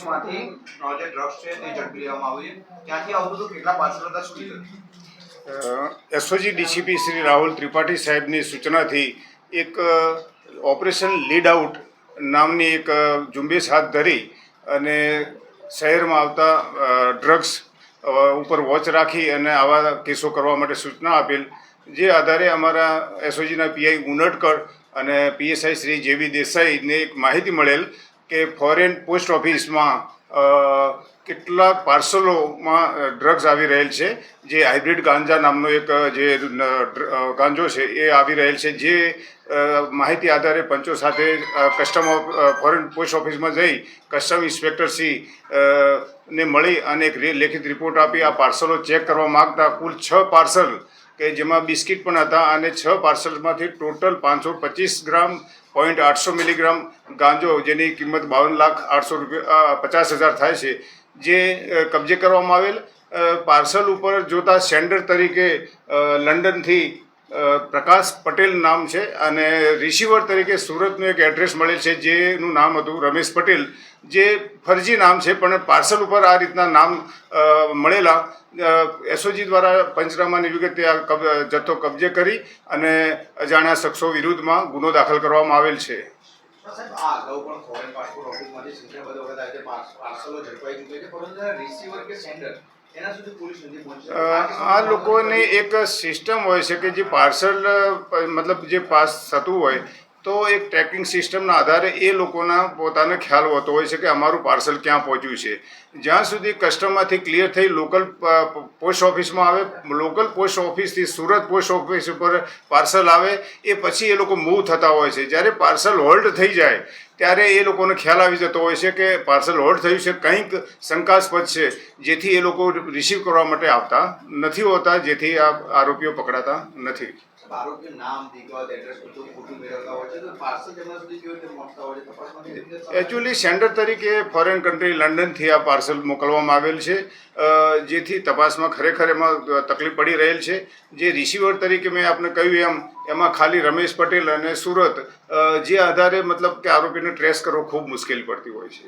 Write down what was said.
ઓફિસમાંથી જે ડ્રગ્સ છે તે ઝડપી લેવામાં આવ્યું છે. ત્યાંથી આવું બધું કેટલા પાર્સલ હતા, શું લીધું? એસઓજી ડીસીપી શ્રી રાહુલ ત્રિપાઠી સાહેબની સૂચનાથી એક ઓપરેશન લીડ આઉટ નામની એક ઝુંબેશ હાથ ધરી અને શહેરમાં આવતા ડ્રગ્સ ઉપર વોચ રાખી અને આવા કેસો કરવા માટે સૂચના આપેલ. જે આધારે અમારા એસઓજીના પીઆઈ ઉનડકર અને પીએસઆઈ શ્રી જેવી દેસાઈને એક માહિતી મળેલ કે ફોરેન પોસ્ટ ઓફિસમાં કેટલાક પાર્સલોમાં ડ્રગ્સ આવી રહેલ છે, જે હાઇબ્રિડ ગાંજા નામનો એક જે ગાંજો છે એ આવી રહેલ છે. જે માહિતી આધારે પંચો સાથે કસ્ટમ ફોરેન પોસ્ટ ઓફિસમાં જઈ કસ્ટમ ઇન્સ્પેક્ટરશ્રી ને મળી અને એક લેખિત રિપોર્ટ આપી આ પાર્સલો ચેક કરવા માગતા કુલ 6 પાર્સલ કે જેમાં બિસ્કિટ પણ હતા અને 6 પાર્સલમાંથી ટોટલ 525 ગ્રામ 0.800 મિલીગ્રામ ગાંજો, જેની કિંમત 52,850,000 થાય છે, જે કબજે કરવામાં આવેલ. પાર્સલ ઉપર જોતા સેન્ડર તરીકે લંડનથી પ્રકાશ પટેલ નામ છે અને રિસીવર તરીકે સુરતનું એક એડ્રેસ મળેલ છે, જેનું નામ હતું રમેશ પટેલ, જે ફરજી નામ છે પણ પાર્સલ ઉપર આ રીતના નામ મળેલા. એસઓજી દ્વારા પંચનામાની વિગતે આ જથ્થો કબજે કરી અને અજાણ્યા શખ્સો વિરુદ્ધમાં ગુનો દાખલ કરવામાં આવેલ છે. આ લોકોની એક સિસ્ટમ હોય છે કે જે પાર્સલ મતલબ જે પાસ થતું હોય તો એક ટ્રેકિંગ સિસ્ટમના આધારે એ લોકોના પોતાને ખ્યાલ હોતો હોય છે કે અમારું પાર્સલ ક્યાં પહોંચ્યું છે. જ્યાં સુધી કસ્ટમમાંથી ક્લિયર થઈ લોકલ પોસ્ટ ઓફિસમાં આવે, લોકલ પોસ્ટ ઓફિસથી સુરત પોસ્ટ ઓફિસ ઉપર પાર્સલ આવે, એ પછી એ લોકો મૂવ થતા હોય છે. જ્યારે પાર્સલ હોલ્ડ થઈ જાય ત્યારે એ લોકોને ખ્યાલ આવી જતો હોય છે કે પાર્સલ હોલ્ડ થયું છે, કંઈક શંકાસ્પદ છે, જેથી એ લોકો રિસીવ કરવા માટે આવતા નથી હોતા, જેથી આ આરોપીઓ પકડાતા નથી. એકચ્યુઅલી સેન્ડર તરીકે ફોરેન કન્ટ્રી લંડનથી આ પાર્સલ મોકલવામાં આવેલ છે, જેથી તપાસમાં ખરેખર એમાં તકલીફ પડી રહેલ છે. જે રિસીવર તરીકે મેં આપને કહ્યું એમાં ખાલી રમેશ પટેલ અને સુરત, જે આધારે મતલબ કે આરોપીને ટ્રેસ કરવો ખૂબ મુશ્કેલ પડતી હોય છે.